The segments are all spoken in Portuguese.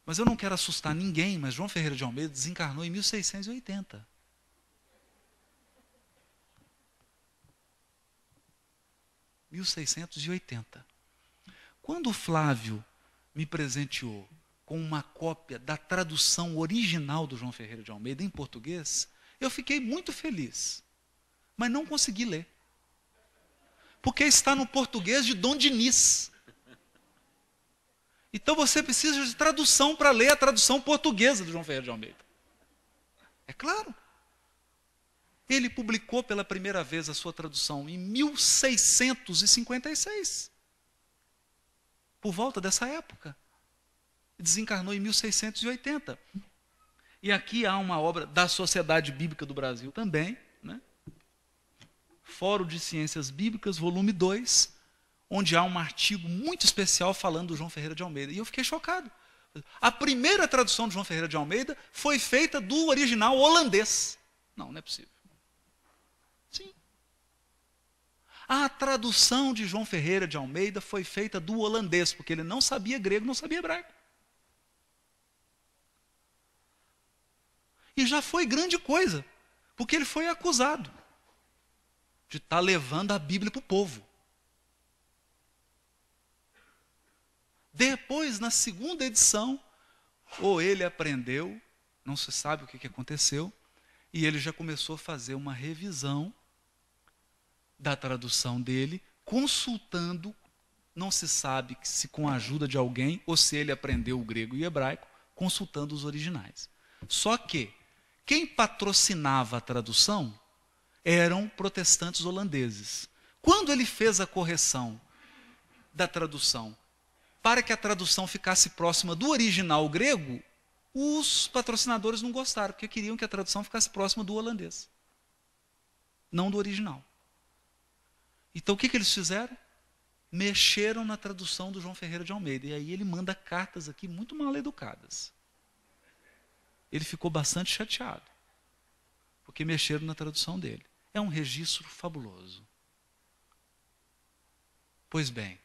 Mas eu não quero assustar ninguém, mas João Ferreira de Almeida desencarnou em 1680. Quando o Flávio me presenteou com uma cópia da tradução original do João Ferreira de Almeida em português, eu fiquei muito feliz, mas não consegui ler. Porque está no português de Dom Diniz. Então você precisa de tradução para ler a tradução portuguesa do João Ferreira de Almeida. É claro. Ele publicou pela primeira vez a sua tradução em 1656. Por volta dessa época. Desencarnou em 1680. E aqui há uma obra da Sociedade Bíblica do Brasil também, né? Fórum de Ciências Bíblicas, volume 2, onde há um artigo muito especial falando do João Ferreira de Almeida. E eu fiquei chocado. A primeira tradução do João Ferreira de Almeida foi feita do original holandês. Não é possível. Sim. A tradução de João Ferreira de Almeida foi feita do holandês, porque ele não sabia grego, não sabia hebraico. E já foi grande coisa, porque ele foi acusado de estar levando a Bíblia para o povo. Depois, na segunda edição, ou ele aprendeu, não se sabe o que aconteceu, e ele já começou a fazer uma revisão da tradução dele, consultando, não se sabe se com a ajuda de alguém, ou se ele aprendeu o grego e o hebraico, consultando os originais. Só que, quem patrocinava a tradução eram protestantes holandeses. Quando ele fez a correção da tradução, para que a tradução ficasse próxima do original grego, os patrocinadores não gostaram, porque queriam que a tradução ficasse próxima do holandês, não do original. Então o que eles fizeram? Mexeram na tradução do João Ferreira de Almeida. E aí ele manda cartas aqui muito mal educadas. Ele ficou bastante chateado, porque mexeram na tradução dele. É um registro fabuloso. Pois bem,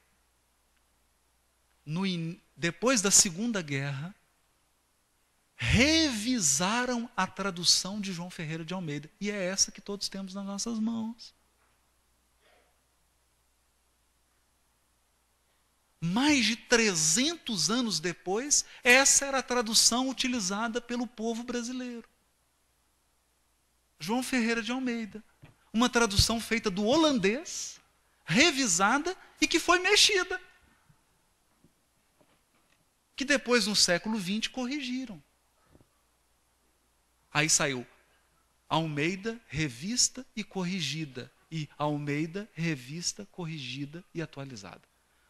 depois da Segunda Guerra, revisaram a tradução de João Ferreira de Almeida. E é essa que todos temos nas nossas mãos. Mais de 300 anos depois, essa era a tradução utilizada pelo povo brasileiro. João Ferreira de Almeida. Uma tradução feita do holandês, revisada e que foi mexida. Que depois, no século XX, corrigiram. Aí saiu Almeida, revista e corrigida. E Almeida, revista, corrigida e atualizada.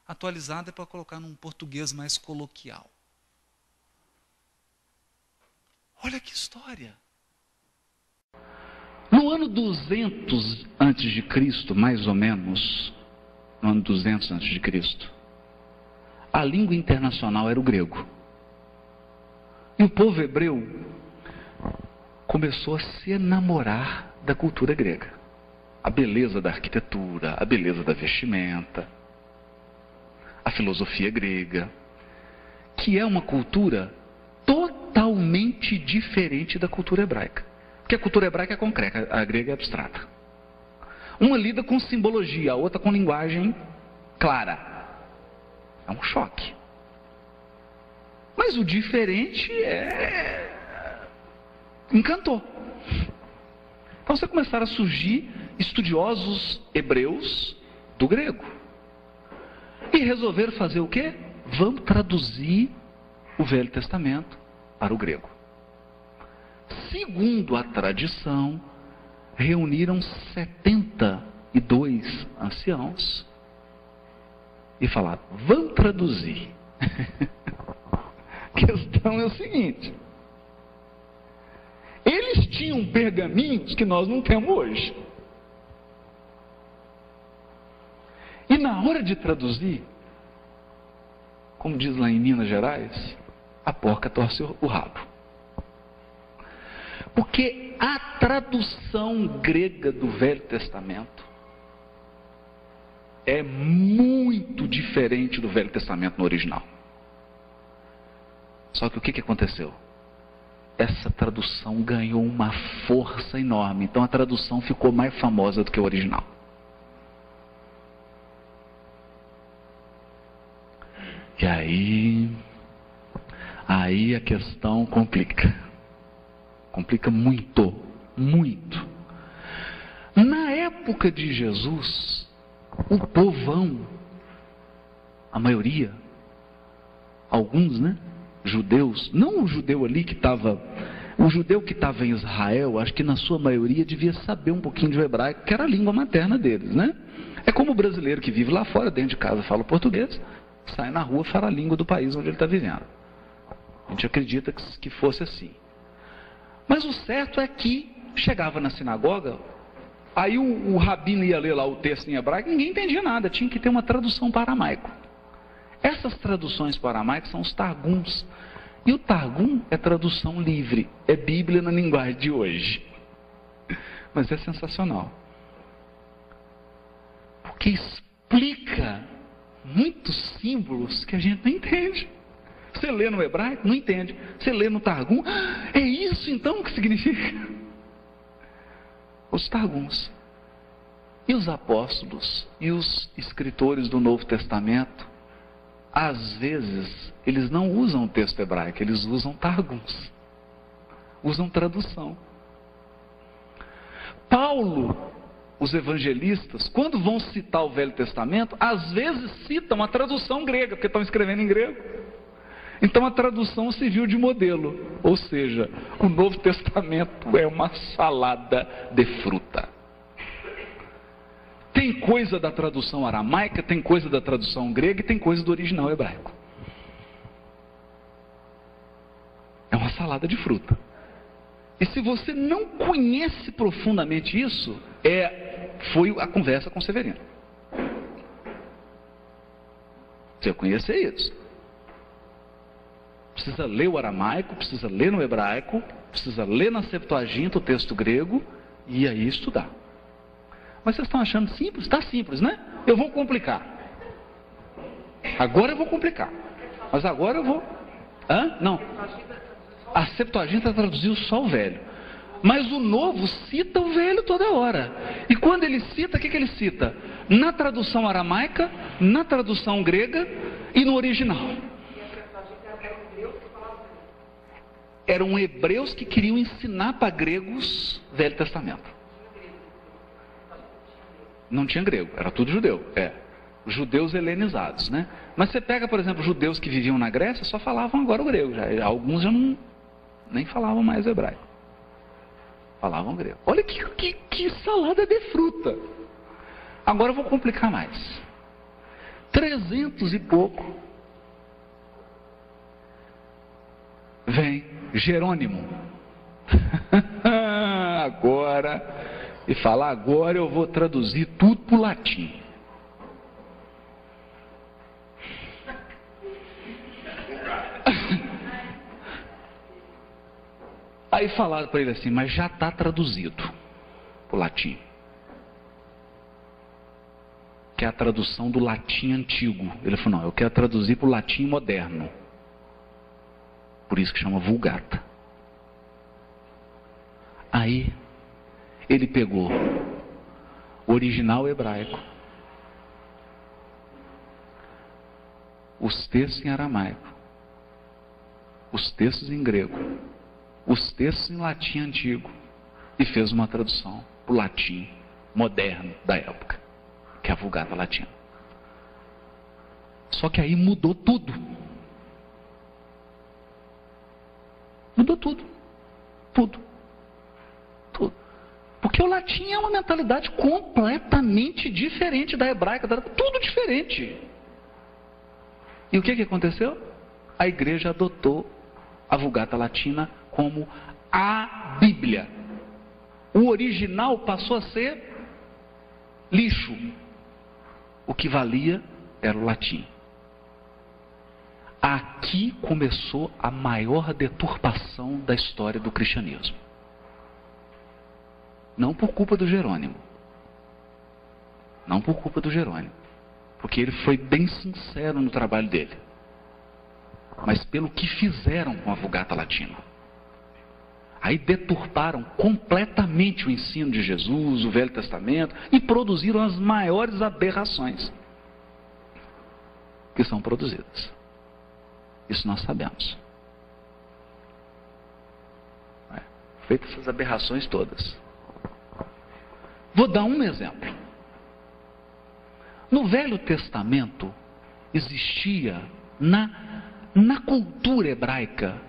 Atualizada é para colocar num português mais coloquial. Olha que história. No ano 200 antes de Cristo, mais ou menos, no ano 200 antes de Cristo, a língua internacional era o grego. E o povo hebreu começou a se enamorar da cultura grega. A beleza da arquitetura, a beleza da vestimenta, a filosofia grega, que é uma cultura totalmente diferente da cultura hebraica. Porque a cultura hebraica é concreta, a grega é abstrata. Uma lida com simbologia, a outra com linguagem clara. É um choque. Mas o diferente encantou. Então você começaram a surgir estudiosos hebreus do grego. E resolveram fazer o quê? Vamos traduzir o Velho Testamento para o grego. Segundo a tradição, reuniram 72 anciãos e falaram, vamos traduzir. A questão é o seguinte, eles tinham pergaminhos que nós não temos hoje. E na hora de traduzir, como diz lá em Minas Gerais, a porca torce o rabo. Porque a tradução grega do Velho Testamento é muito diferente do Velho Testamento no original. Só que o que aconteceu? Essa tradução ganhou uma força enorme. Então a tradução ficou mais famosa do que o original. E aí a questão complica. Complica muito, muito. Na época de Jesus, o povão, a maioria, alguns, né? Judeus, não o judeu ali que estava, o judeu que estava em Israel, acho que na sua maioria devia saber um pouquinho de hebraico, que era a língua materna deles, né? É como o brasileiro que vive lá fora, dentro de casa, fala português, sai na rua, fala a língua do país onde ele está vivendo. A gente acredita que fosse assim. Mas o certo é que chegava na sinagoga, aí o rabino ia ler lá o texto em hebraico, ninguém entendia nada, tinha que ter uma tradução para aramaico. Essas traduções para aramaico são os targums. E o targum é tradução livre, é Bíblia na linguagem de hoje. Mas é sensacional. Porque explica muitos símbolos que a gente não entende. Você lê no hebraico, não entende. Você lê no targum, é isso então que significa? Os targuns. E os apóstolos e os escritores do Novo Testamento, às vezes, eles não usam o texto hebraico, eles usam targuns. Usam tradução. Paulo, os evangelistas, quando vão citar o Velho Testamento, às vezes citam a tradução grega, porque estão escrevendo em grego. Então a tradução serviu de modelo. Ou seja, o Novo Testamento é uma salada de fruta. Tem coisa da tradução aramaica, tem coisa da tradução grega e tem coisa do original hebraico. É uma salada de fruta. E se você não conhece profundamente isso, foi a conversa com Severino. Você conhecer isso. Precisa ler o aramaico, precisa ler no hebraico, precisa ler na Septuaginta o texto grego e aí estudar. Mas vocês estão achando simples? Está simples, né? Eu vou complicar. Agora eu vou complicar. Mas agora eu vou... Não. A Septuaginta traduziu só o velho. Mas o novo cita o velho toda hora. E quando ele cita, o que ele cita? Na tradução aramaica, na tradução grega e no original. Eram hebreus que queriam ensinar para gregos Velho Testamento. Não tinha grego, era tudo judeu. Judeus helenizados, né? Mas você pega, por exemplo, judeus que viviam na Grécia, só falavam agora o grego. Alguns já nem falavam mais hebraico. Falavam grego. Olha que salada de fruta. Agora eu vou complicar mais. 300 e pouco. Vem Jerônimo. Agora... E fala, agora eu vou traduzir tudo para o latim. Aí falaram para ele assim, mas já está traduzido para o latim. Que é a tradução do latim antigo. Ele falou, não, eu quero traduzir para o latim moderno. Por isso que chama Vulgata. Aí... ele pegou o original hebraico, os textos em aramaico, os textos em grego, os textos em latim antigo e fez uma tradução para o latim moderno da época, que é a Vulgata Latina. Só que aí mudou tudo. Mudou tudo. Tudo. Porque o latim é uma mentalidade completamente diferente da hebraica, tudo diferente. E o que aconteceu? A igreja adotou a Vulgata Latina como a Bíblia. O original passou a ser lixo. O que valia era o latim. Aqui começou a maior deturpação da história do cristianismo. Não por culpa do Jerônimo. Não por culpa do Jerônimo. Porque ele foi bem sincero no trabalho dele. mas pelo que fizeram com a Vulgata Latina. Aí deturparam completamente o ensino de Jesus, o Velho Testamento, e produziram as maiores aberrações que são produzidas. Isso nós sabemos. Feitas essas aberrações todas. Vou dar um exemplo. No Velho Testamento existia na cultura hebraica,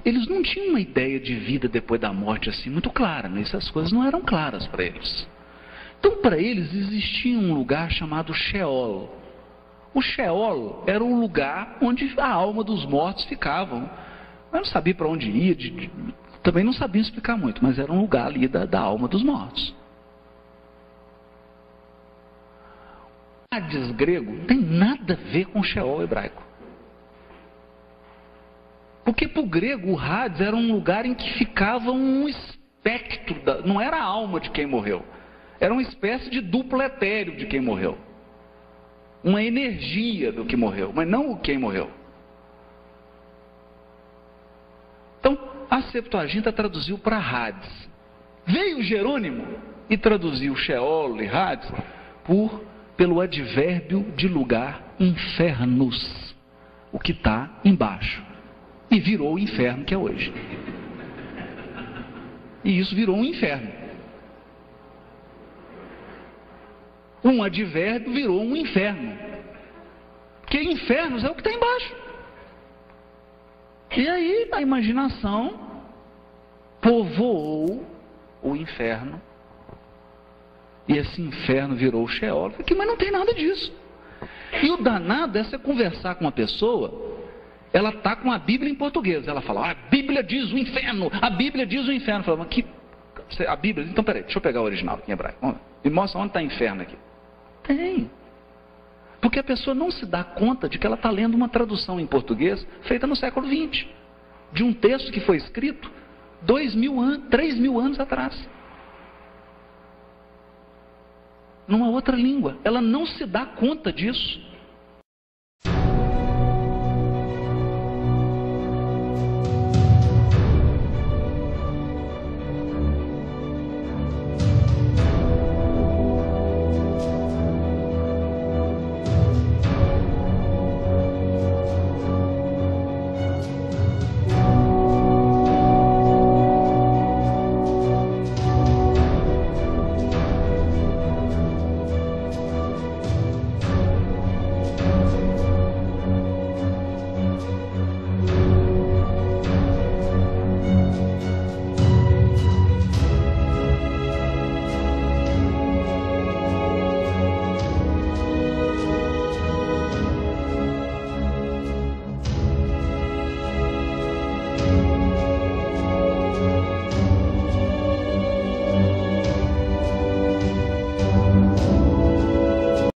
eles não tinham uma ideia de vida depois da morte assim muito clara, né? Essas coisas não eram claras para eles. Então, para eles existia um lugar chamado Sheol. O Sheol era o lugar onde a alma dos mortos ficavam. Eu não sabia para onde ia, também não sabia explicar muito, mas era um lugar ali da alma dos mortos. O Hades grego não tem nada a ver com o Sheol hebraico. Porque para o grego o Hades era um lugar em que ficava um espectro, não era a alma de quem morreu, era uma espécie de duplo etéreo de quem morreu. Uma energia do que morreu, mas não o quem morreu. Então, a Septuaginta traduziu para Hades. Veio Jerônimo e traduziu Sheol e Hades pelo advérbio de lugar infernos, o que está embaixo. E virou o inferno que é hoje. E isso virou um inferno. Um advérbio virou um inferno. Porque infernos é o que está embaixo. E aí a imaginação povoou o inferno. E esse inferno virou o Sheol. Mas não tem nada disso. E o danado é você conversar com uma pessoa, ela está com a Bíblia em português. Ela fala, a Bíblia diz o inferno, a Bíblia diz o inferno. Fala, a Bíblia, então peraí, deixa eu pegar o original aqui em hebraico. Me mostra onde está inferno aqui. Tem. Porque a pessoa não se dá conta de que ela está lendo uma tradução em português feita no século XX. De um texto que foi escrito 2.000 anos, 3.000 anos atrás. Numa outra língua. Ela não se dá conta disso.